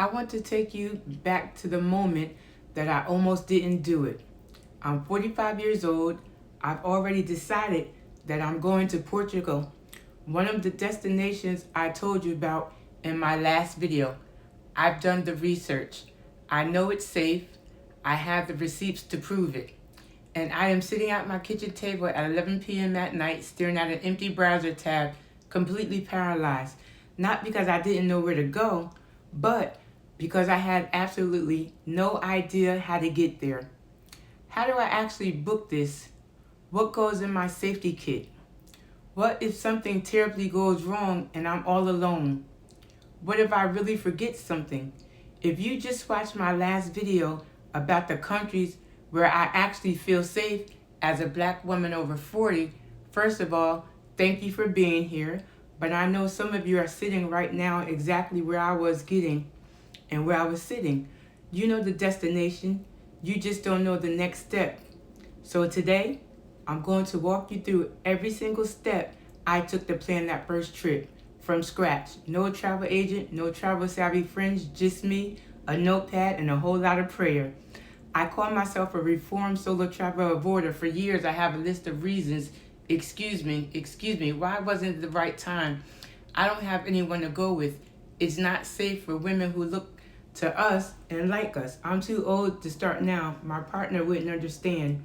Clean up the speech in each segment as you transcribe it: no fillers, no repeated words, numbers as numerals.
I want to take you back to the moment that I almost didn't do it. I'm 45 years old. I've already decided that I'm going to Portugal, one of the destinations I told you about in my last video. I've done the research. I know it's safe. I have the receipts to prove it. And I am sitting at my kitchen table at 11 p.m. at night staring at an empty browser tab, completely paralyzed. Not because I didn't know where to go, but because I had absolutely no idea how to get there. How do I actually book this? What goes in my safety kit? What if something terribly goes wrong and I'm all alone? What if I really forget something? If you just watched my last video about the countries where I actually feel safe as a black woman over 40, first of all, thank you for being here. But I know some of you are sitting right now exactly where I was getting and where I was sitting. You know the destination. You just don't know the next step. So today, I'm going to walk you through every single step I took to plan that first trip from scratch. No travel agent, no travel savvy friends, just me, a notepad, and a whole lot of prayer. I call myself a reformed solo travel avoider. For years, I have a list of reasons. Excuse me, why wasn't it the right time? I don't have anyone to go with. It's not safe for women who look to us and like us. I'm too old to start now. My partner wouldn't understand.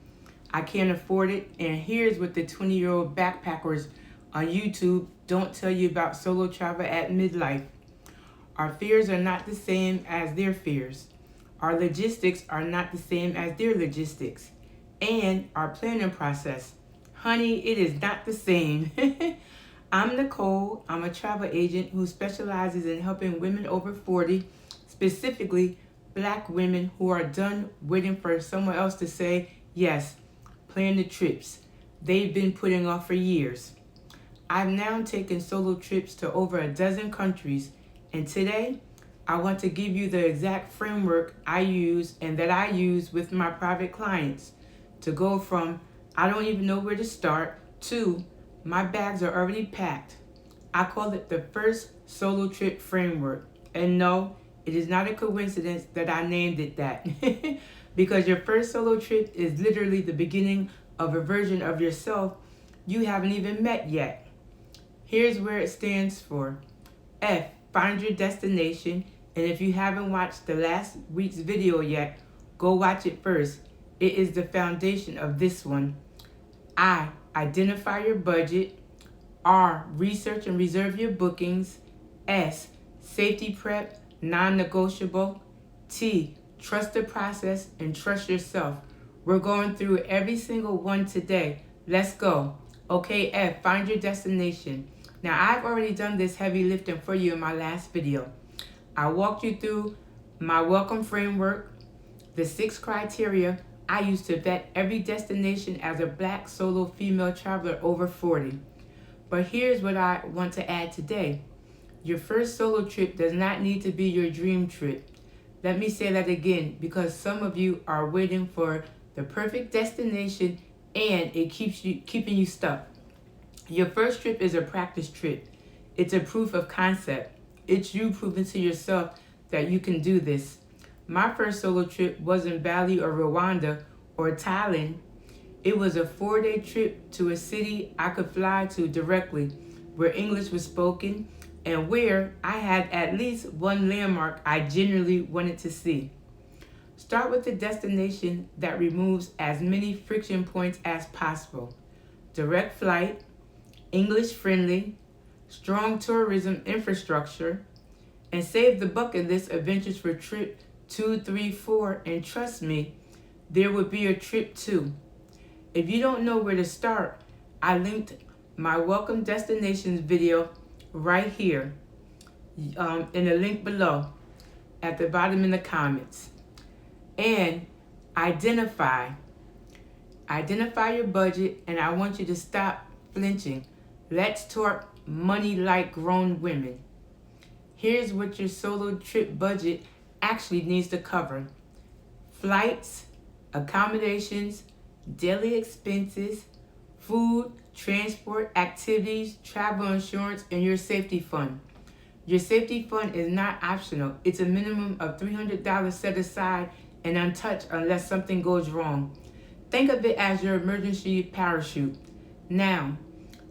I can't afford it. And here's what the 20-year-old backpackers on YouTube don't tell you about solo travel at midlife. Our fears are not the same as their fears. Our logistics are not the same as their logistics. And our planning process. Honey, it is not the same. I'm Nicole. I'm a travel agent who specializes in helping women over 40, specifically black women who are done waiting for someone else to say, yes, plan the trips they've been putting off for years. I've now taken solo trips to over a dozen countries, and today I want to give you the exact framework I use and that I use with my private clients to go from I don't even know where to start to my bags are already packed. I call it the first solo trip framework. And no, it is not a coincidence that I named it that. Because your first solo trip is literally the beginning of a version of yourself you haven't even met yet. Here's where it stands for. F, find your destination. And if you haven't watched the last week's video yet, go watch it first. It is the foundation of this one. I, identify your budget. R, research and reserve your bookings. S, safety prep, non-negotiable. T, trust the process and trust yourself. We're going through every single one today. Let's go. Okay, F, find your destination. Now, I've already done this heavy lifting for you in my last video. I walked you through my welcome framework, the 6 criteria I use to vet every destination as a black solo female traveler over 40. But here's what I want to add today. Your first solo trip does not need to be your dream trip. Let me say that again, because some of you are waiting for the perfect destination and it keeping you stuck. Your first trip is a practice trip. It's a proof of concept. It's you proving to yourself that you can do this. My first solo trip wasn't Bali or Rwanda or Thailand. It was a 4-day trip to a city I could fly to directly, where English was spoken and where I had at least one landmark I genuinely wanted to see. Start with the destination that removes as many friction points as possible. Direct flight, English friendly, strong tourism infrastructure, and save the bucket list adventures for trip 2, 3, 4, and trust me, there will be a trip 2. If you don't know where to start, I linked my welcome destinations video right here in the link below at the bottom in the comments. And identify your budget, and I want you to stop flinching. Let's talk money like grown women. Here's what your solo trip budget actually needs to cover. Flights, accommodations, daily expenses, food, transport, activities, travel insurance, and your safety fund. Your safety fund is not optional. It's a minimum of $300 set aside and untouched unless something goes wrong. Think of it as your emergency parachute. Now,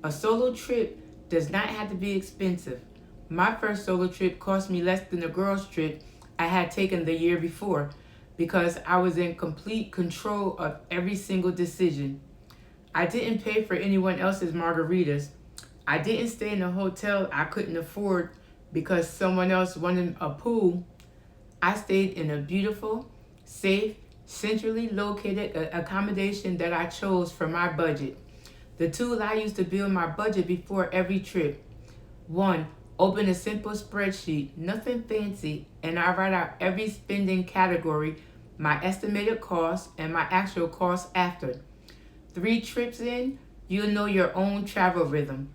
a solo trip does not have to be expensive. My first solo trip cost me less than a girls' trip I had taken the year before because I was in complete control of every single decision. I didn't pay for anyone else's margaritas. I didn't stay in a hotel I couldn't afford because someone else wanted a pool. I stayed in a beautiful, safe, centrally located accommodation that I chose for my budget. The tool I use to build my budget before every trip. 1. Open a simple spreadsheet, nothing fancy, and I write out every spending category, my estimated cost, and my actual cost after. 3 trips in, you'll know your own travel rhythm.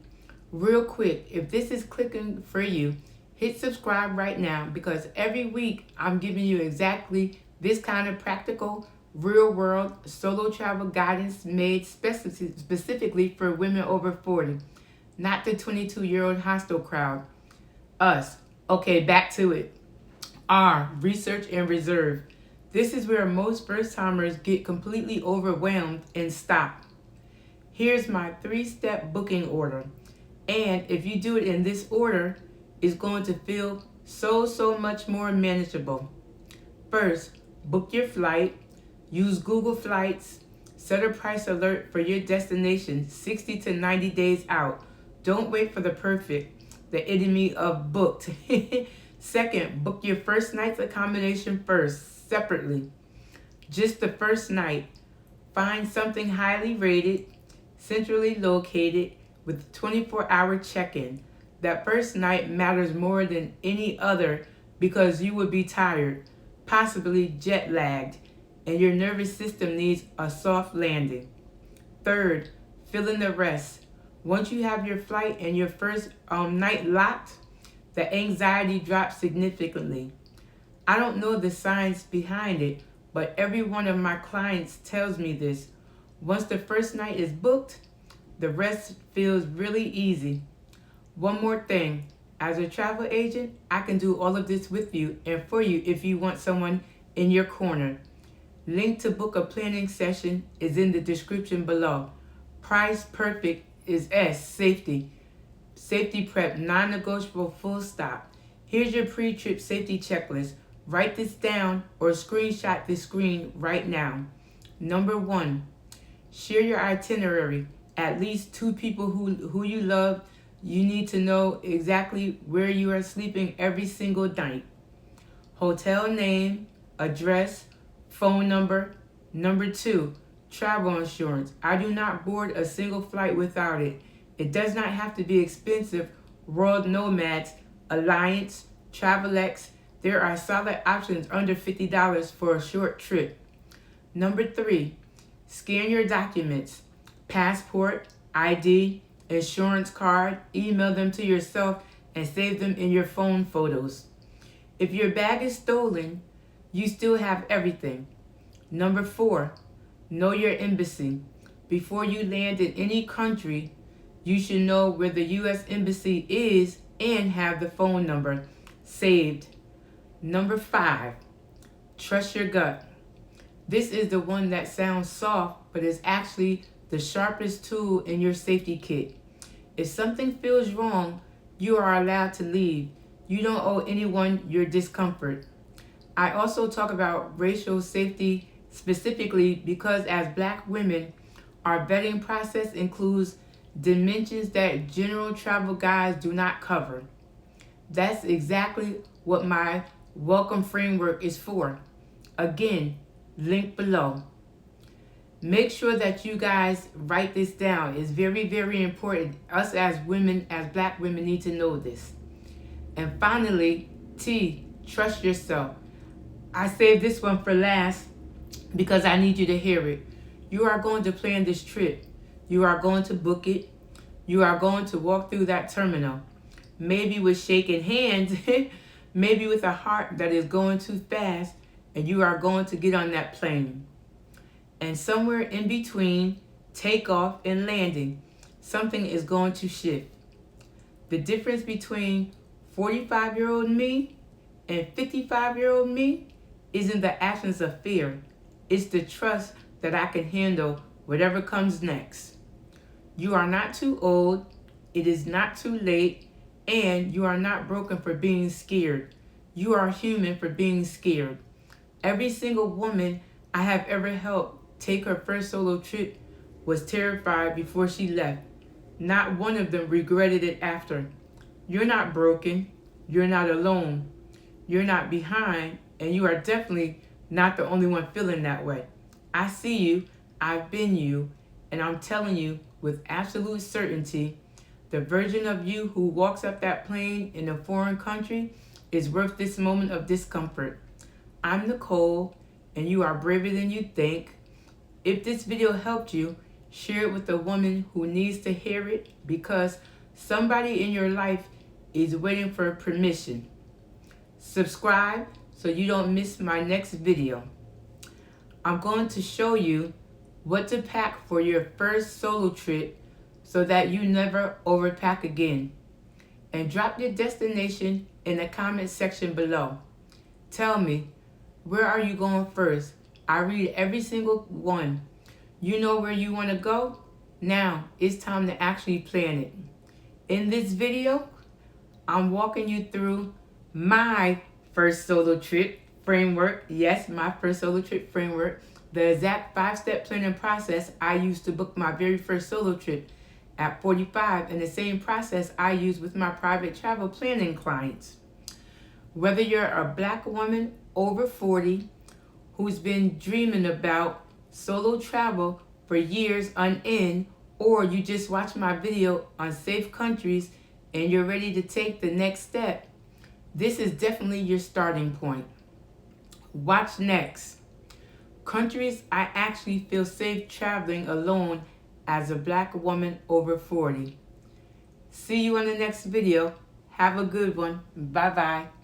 Real quick, if this is clicking for you, hit subscribe right now because every week I'm giving you exactly this kind of practical, real-world solo travel guidance made specifically for women over 40, not the 22-year-old hostile crowd. Us. Okay, back to it. R. Research and reserve. This is where most first-timers get completely overwhelmed and stop. Here's my 3-step booking order. And if you do it in this order, it's going to feel so much more manageable. First, book your flight. Use Google Flights. Set a price alert for your destination 60 to 90 days out. Don't wait for the perfect, the enemy of booked. Second, book your first night's accommodation first, separately. Just the first night. Find something highly rated, centrally located, with 24-hour check-in. That first night matters more than any other because you will be tired, possibly jet-lagged, and your nervous system needs a soft landing. Third, fill in the rest. Once you have your flight and your first night locked, the anxiety drops significantly. I don't know the science behind it, but every one of my clients tells me this. Once the first night is booked, the rest feels really easy. One more thing. As a travel agent, I can do all of this with you and for you if you want someone in your corner. Link to book a planning session is in the description below. Price perfect is S, safety. Safety prep, non-negotiable, full stop. Here's your pre-trip safety checklist. Write this down or screenshot this screen right now. Number 1, share your itinerary. At least 2 people who you love. You need to know exactly where you are sleeping every single night. Hotel name, address, phone number. Number 2, travel insurance. I do not board a single flight without it. It does not have to be expensive. World Nomads, Alliance, TravelX. There are solid options under $50 for a short trip. Number 3, scan your documents. Passport, ID, insurance card, email them to yourself and save them in your phone photos. If your bag is stolen, you still have everything. Number 4, know your embassy. Before you land in any country, you should know where the U.S. Embassy is and have the phone number saved. Number 5, trust your gut. This is the one that sounds soft, but is actually the sharpest tool in your safety kit. If something feels wrong, you are allowed to leave. You don't owe anyone your discomfort. I also talk about racial safety specifically because as Black women, our vetting process includes dimensions that general travel guides do not cover. That's exactly what my welcome framework is for. Again, link below. Make sure that you guys write this down. It's very important. Us as women, as Black women, need to know this. And finally, T, trust yourself. I saved this one for last because I need you to hear it. You are going to plan this trip. You are going to book it. You are going to walk through that terminal. Maybe with shaking hands, maybe with a heart that is going too fast, and you are going to get on that plane. And somewhere in between takeoff and landing, something is going to shift. The difference between 45-year-old me and 55-year-old me isn't the absence of fear. It's the trust that I can handle whatever comes next. You are not too old, it is not too late, and you are not broken for being scared. You are human for being scared. Every single woman I have ever helped take her first solo trip was terrified before she left. Not one of them regretted it after. You're not broken. You're not alone. You're not behind, and you are definitely not the only one feeling that way. I see you, I've been you, and I'm telling you with absolute certainty, the version of you who walks up that plane in a foreign country is worth this moment of discomfort. I'm Nicole, and you are braver than you think. If this video helped you, share it with a woman who needs to hear it, because somebody in your life is waiting for permission. Subscribe so you don't miss my next video. I'm going to show you what to pack for your first solo trip so that you never overpack again. And drop your destination in the comment section below. Tell me, where are you going first? I read every single one. You know where you want to go? Now it's time to actually plan it. In this video, I'm walking you through my first solo trip framework. Yes, my first solo trip framework. The exact 5-step planning process I used to book my very first solo trip at 45, and the same process I use with my private travel planning clients. Whether you're a Black woman over 40 who's been dreaming about solo travel for years on end, or you just watched my video on safe countries and you're ready to take the next step, this is definitely your starting point. Watch next. Countries I actually feel safe traveling alone as a Black woman over 40. See you on the next video. Have a good one. Bye-bye.